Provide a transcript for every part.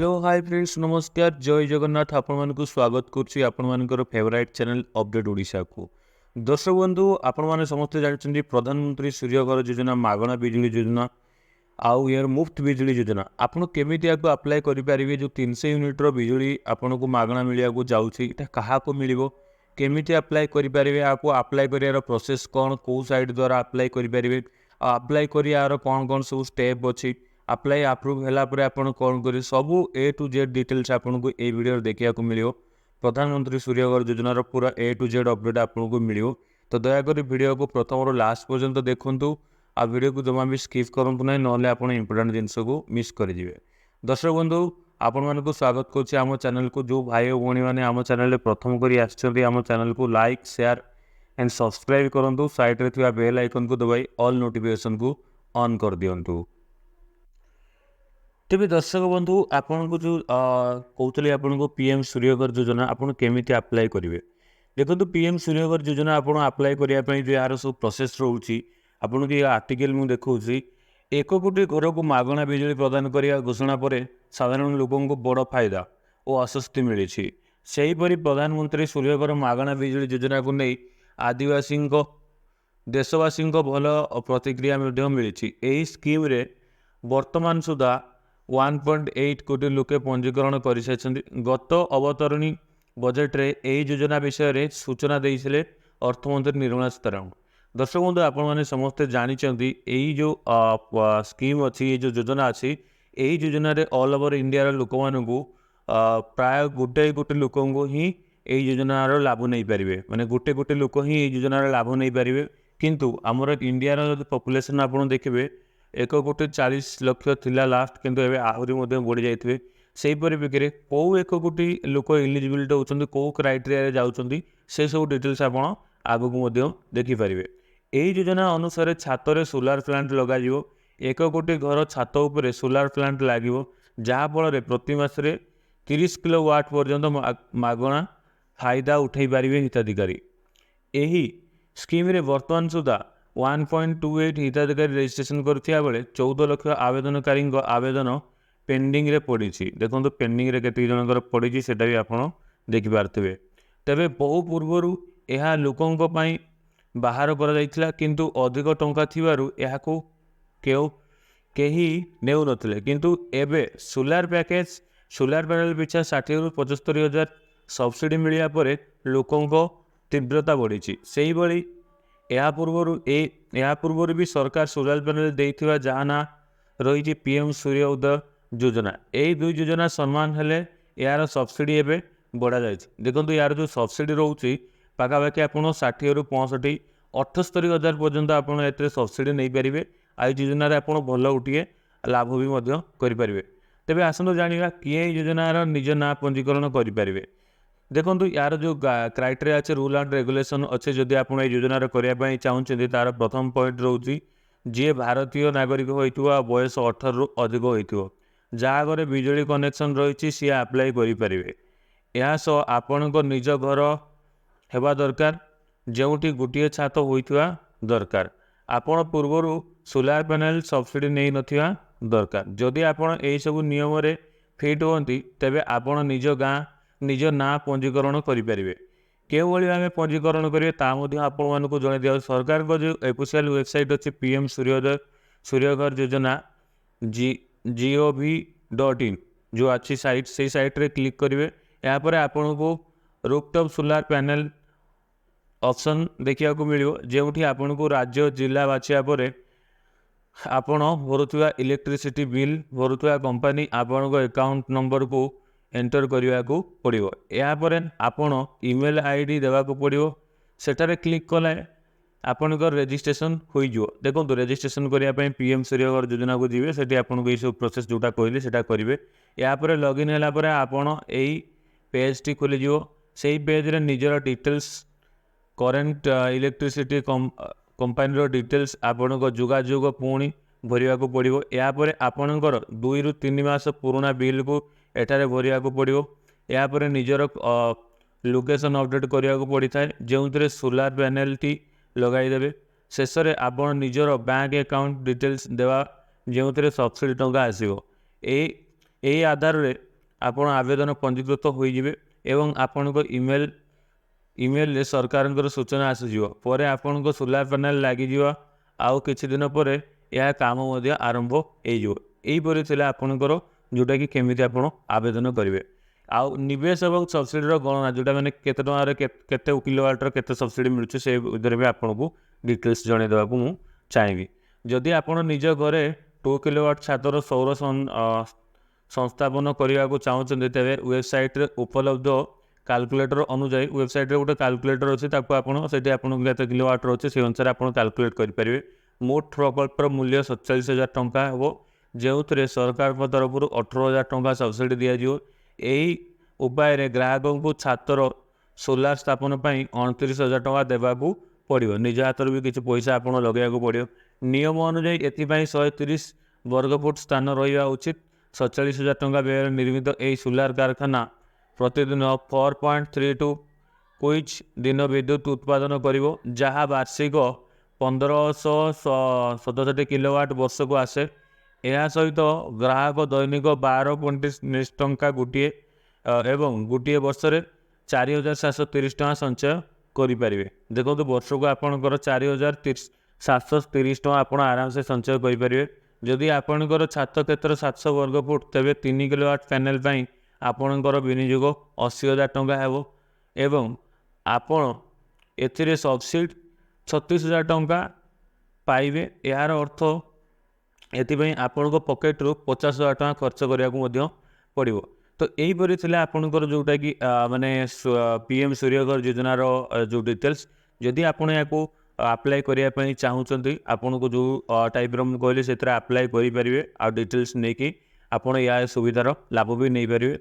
Hello hi friends नमस्कार जय जगन्नाथ आपण स्वागत करुच्ची आपण फेवरेट चैनल अपडेट ओडिशा को। दर्शक बंधु आपण मैंने समस्ते जानते प्रधानमंत्री सूर्यघर योजना मागणा बिजुली योजना आउ यार मुफ्त बिजुली योजना आपड़ केमी अप्लाई करेंगे जो 300 यूनिट्र बिजुली आपन को मागणा मिलवा जाऊँगी क्या मिल केमी अप्लाई करेंगे आपको अप्लाई कर प्रोसेस कौन कौ साइट द्वारा अप्लाई करेंगे अप्लाई कर यार कौन कौन सब स्टेप अच्छी अप्लाई अप्रूव है आपड़ कौन करेंगे सबू ए टू जेड डिटेल्स आपको ये वीडियो देखा मिल प्रधानमंत्री सूर्यघर योजनार पूरा ए टू जेड अपडेट आपको मिल तो दयाकोरी वीडियो को प्रथम लास्ट पर्यंत देखूँ आ वीडियो को जमा भी स्किप करूँ ना ना आप इंपोर्टाट जिनस को मिस करेंगे। दर्शक बंधु आपण मानक स्वागत करुच्चे आम चैनल को जो भाई और भौणी मैंने आम चैनल प्रथम कर आम चैनल को लाइक शेयर एंड सब्सक्राइब करूँ साइड में बेल आइकन को दबाई ऑल नोटिफिकेशन को ऑन कर दिंतु। तेज दर्शक बंधु आपन को जो कहते आपन को पीएम सूर्यघर योजना आपन केमी अप्लाई करेंगे देखो पीएम सूर्यघर योजना आप अप्लाई करने जो यार सब प्रोसेस रोचे आपन को आर्टिकल मुझे देखा 1 कोटी घर को मागणा बिजुली प्रदान करने घोषणा पर साधारण लोकों को बड़ फायदा और आश्वस्ति मिली सेहीपरि प्रधानमंत्री सूर्यघर मागणा बिजुली योजना को नहीं आदिवासी देशवासी भल प्रतिक्रिया मिली स्कीम रे वर्तमान सुधा 1.8 कोटी लोके पंजीकरण कर गत अवतरणी बजेट रे यही योजना विषय रे सूचना देते अर्थमंत्री निर्मला सीतारमण। दर्शक बंधु आपने समस्ते जानते यही जो स्कीम अच्छी ये जो योजना अच्छी यही योजना रे ऑल ओवर इंडिया लोक मानू प्राय गोटे गोटे लोक ही यही योजनार लाभ नहीं पारे माने गोटे गोटे लोक ही योजनार लाभ नहीं पारे किंतु आमर इंडिया पॉपुलेशन आप देखिए 1,40,00,000 थिला लास्ट किंतु एबे आहरी बढ़ी जाइए से परिप्रेक्षी कौ 1 कोटी लोक इलिजिबिलिटी होती कौ क्राइटेरिया जाऊँगी से सब डिटेल्स आप आगू देखिपारे। यही योजना अनुसार छाତରେ सोलार प्लांट लग 1 कोटी घर छात उपर सोलार प्लांट लगे जहाँफल प्रति मासरे 30 किलोवाट पर्यंत मागणा फायदा उठाई पारे हिताधिकारी। यही स्कीम रे वर्तमान सुधा 1.28 हिताधिकारी रजिस्ट्रेशन करथिया बेले 14 लाख आवेदनकारी आवेदन पेंडिंग रे पड़ी देखो पेंडिंग रे केते जनकर पड़ी सेटा भी आपन देखि पारथिबे। तबे बहु पूर्वरु यह लोकंक पई बाहर करा जाइथिला किंतु अधिक टंका थिबारु याको केही नेउ नथिले किंतु एबे सोलार पैकेज सोलार पैनल पिछा 60 रु 75 हजार सब्सिडी मिलिया परे लोकंक तीव्रता बढ़ी सेही बळी या पूर्वर भी सरकार सोलार पैनल देइथिबा जहाँ ना रही पीएम सूर्य उदय योजना यही दुई योजना सम्मान हेले यार सब्सिडी एवं बढ़ा जाए देखो यार जो सब्सिडी रोचे पाखापाखि आप 60 रु 65 78 हजार पर्यंत आपड़ सब्सिडी नहीं पारे आई योजन आप भल गोटे लाभ भी करें। तेज आसतु जाना किए योजनार निज ना पंजीकरण करेंगे देखो यार जो क्राइटेरिया अच्छे रूल एंड रेगुलेशन अच्छे जदि आप योजनार करने चाहते तार प्रथम पॉइंट रोचे जी भारतीय नागरिक होता बयस 18 रु अधिक हो जहाँ घर बिजुली कनेक्शन रही सी अप्लाई करेंगे। यह सह आपण निज घर हेबा दरकार जोटी गोटे छात होता दरकार आपण पूर्वर सोलार पैनल सब्सिडी नहीं नथिबा दरकार जदि आपण यही सब नियम रे फिट होती तेबे आपण निज गाँ निज ना पंजीकरण करेंगे क्यों भाव पंजीकरण करेंगे आपको जन दिया सरकार को जो ऑफिशियल वेबसाइट अच्छी पीएम सूर्यघर योजना gov.in जो अच्छी साइट से साइट रे क्लिक करेंगे यापर आपन को रूफटॉप सोलार पैनल ऑप्शन देखा मिल जो आपन को राज्य जिला बाछिया पर आपण भरुवा इलेक्ट्रिसिटी बिल भरुवा कंपनी आपण को अकाउंट नंबर को एंटर करने को पड़ो यापर आपण ईमेल आईडी देवा पड़ो सेटारे क्लिक कले आपणकर रेजिस्ट्रेशन हो देखो रेजिस्ट्रेशन करने पीएम सूर्यघर योजना को जी से आपको ये सब प्रोसेस जोटा कहली से करेंगे यापर लॉगिन है आपड़ यही पेज टी खोलीज से पेज रे निजर details current electricity company details आपण जोगाजोग पुणी भरवा को पड़ो यापर आपणकर 2 रु 3 मास पुराना बिल को एठारे भरवा को पड़ो यापर निजर लोकेशन अपडेट करने को पड़ी था जो सोलार पैनल टी लगाईदेवे शेष में आप निजर बैंक अकाउंट डिटेल्स देवा जो सब्सिडी टंका आसो यही आधार रे ଆପଣ ଆବେଦନ ପଞ୍ଜୀକୃତ ହୋଇଯିବେ ଏବଂ ଆପଣଙ୍କ ଇମେଲରେ ସରକାରଙ୍କର ସୂଚନା ଆସିଯିବ। ପରେ ଆପଣଙ୍କ ସୋଲାର ପ୍ୟାନେଲ ଲାଗିଯିବ। ଆଉ କିଛି ଦିନ ପରେ ଏହା କାମ ମଧ୍ୟ ଆରମ୍ଭ ହେଇଯିବ। ଏହିପରି ଥିଲା ଆପଣଙ୍କର ଯେଉଁଟାକି କେମିତି ଆପଣ ଆବେଦନ କରିବେ। ଆଉ ନିବେଶ ଏବଂ ସବସିଡ଼ିର ଗଣନା ଯେଉଁଟା ମାନେ କେତେ ଟଙ୍କାରେ କେତେ କିଲୋୱାଟ୍ର କେତେ ସବସିଡ଼ି ମିଳୁଛି ସେ ଭିତରେ ବି ଆପଣଙ୍କୁ ଡିଟେଲ୍ସ ଜଣାଇଦେବାକୁ ମୁଁ ଚାହିଁବି। ଯଦି ଆପଣ ନିଜ ଘରେ 2 କିଲୋୱାଟ୍ ଛାତର ସୌର ସଂସ୍ଥାପନ କରିବାକୁ ଚାହୁଁଛନ୍ତି ତେବେ ୱେବସାଇଟ୍ରେ ଉପଲବ୍ଧ କାଲକୁଲେଟର ଅନୁଯାୟୀ ୱେବସାଇଟ୍ରେ ଗୋଟେ କାଲକୁଲେଟର ଅଛି, ତାକୁ ଆପଣ ସେଠି ଆପଣଙ୍କୁ କେତେ କିଲୋୱାଟ୍ର ଅଛି ସେ ଅନୁସାରେ ଆପଣ କାଲକୁଲେଟ୍ କରିପାରିବେ। ମୋଟ ପ୍ରକଳ୍ପର ମୂଲ୍ୟ 47,000 ଟଙ୍କା ହେବ, ଯେଉଁଥିରେ ସରକାରଙ୍କ ତରଫରୁ 18,000 ଟଙ୍କା ସବସିଡ଼ି ଦିଆଯିବ। ଏହି ଉପାୟରେ ଗ୍ରାହକଙ୍କୁ ଛାତର ସୋଲାର ସ୍ଥାପନ ପାଇଁ 29,000 ଟଙ୍କା ଦେବାକୁ ପଡ଼ିବ। ନିଜ ହାତରୁ ବି କିଛି ପଇସା ଆପଣ ଲଗାଇବାକୁ ପଡ଼ିବ। ନିୟମ ଅନୁଯାୟୀ ଏଥିପାଇଁ 130 ବର୍ଗଫୁଟ ସ୍ଥାନ ରହିବା ଉଚିତ। 47,000 ଟଙ୍କା ବ୍ୟୟରେ ନିର୍ମିତ ଏହି ସୋଲାର କାରଖାନା ପ୍ରତିଦିନ 4.32 କୁଇଜ ଦିନ ବିଦ୍ୟୁତ୍ ଉତ୍ପାଦନ କରିବ, ଯାହା ବାର୍ଷିକ 1,567 କିଲୋୱାଟ୍ ବର୍ଷକୁ ଆସେ। ଏହା ସହିତ ଗ୍ରାହକ ଦୈନିକ 12.19 ଟଙ୍କା ଏବଂ ଗୋଟିଏ ବର୍ଷରେ 4,730 ଟଙ୍କା ସଞ୍ଚୟ କରିପାରିବେ। ଦେଖନ୍ତୁ ବର୍ଷକୁ ଆପଣଙ୍କର 4,730 ଟଙ୍କା ଆପଣ ଆରାମସେ ସଞ୍ଚୟ କରିପାରିବେ। ଯଦି ଆପଣଙ୍କର ଛାତ କ୍ଷେତ୍ର 700 ବର୍ଗଫୁଟ ତେବେ 3 କିଲୋୱାଟ୍ ପ୍ୟାନେଲ ପାଇଁ ଆପଣଙ୍କର ବିନିଯୋଗ 80,000 ଟଙ୍କା ହେବ ଏବଂ ଆପଣ ଏଥିରେ ସବସିଡ଼ି 36,000 ଟଙ୍କା ପାଇବେ। ଏହାର ଅର୍ଥ ଏଥିପାଇଁ ଆପଣଙ୍କ ପକେଟରୁ 50,000 ଟଙ୍କା ଖର୍ଚ୍ଚ କରିବାକୁ ମଧ୍ୟ ପଡ଼ିବ। ତ ଏହିପରି ଥିଲା ଆପଣଙ୍କର ଯେଉଁଟାକି ମାନେ PM ସୂର୍ଯ୍ୟଘର ଯୋଜନାର ଯେଉଁ ଡିଟେଲ୍ସ। ଯଦି ଆପଣ ଏହାକୁ ଆପ୍ଲାଏ କରିବା ପାଇଁ ଚାହୁଁଛନ୍ତି, ଆପଣଙ୍କୁ ଯେଉଁ ଟାଇପ୍ର ମୁଁ କହିଲି ସେଥିରେ ଆପ୍ଲାଏ କରିପାରିବେ। ଆଉ ଡିଟେଲ୍ସ ନେଇକି ଆପଣ ଏହା ସୁବିଧାର ଲାଭ ବି ନେଇପାରିବେ।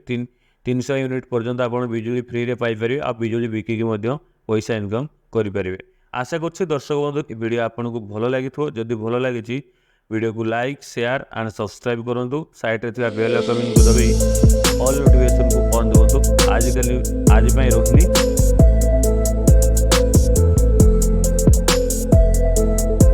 300 ୟୁନିଟ୍ ପର୍ଯ୍ୟନ୍ତ ଆପଣ ବିଜୁଳି ଫ୍ରିରେ ପାଇପାରିବେ। ଆଉ ବିଜୁଳି ବିକିକି ମଧ୍ୟ ପଇସା ଇନକମ୍ କରିପାରିବେ। ଆଶା କରୁଛି ଦର୍ଶକ ବନ୍ଧୁ ଏ ଭିଡ଼ିଓ ଆପଣଙ୍କୁ ଭଲ ଲାଗିଥିବ। ଯଦି ଭଲ ଲାଗିଛି ଭିଡ଼ିଓକୁ ଲାଇକ୍, ସେୟାର ଆଣ୍ଡ ସବସ୍କ୍ରାଇବ୍ କରନ୍ତୁ। ସାଇଡ଼୍ରେ ଥିବା ବେଲ୍ ଆଇକନ୍କୁ ଦବାଇ ଅଲ୍ ନୋଟିଫିକେସନ୍କୁ ଅନ୍ କରନ୍ତୁ। ଆଜି ପାଇଁ ରଖିଲି।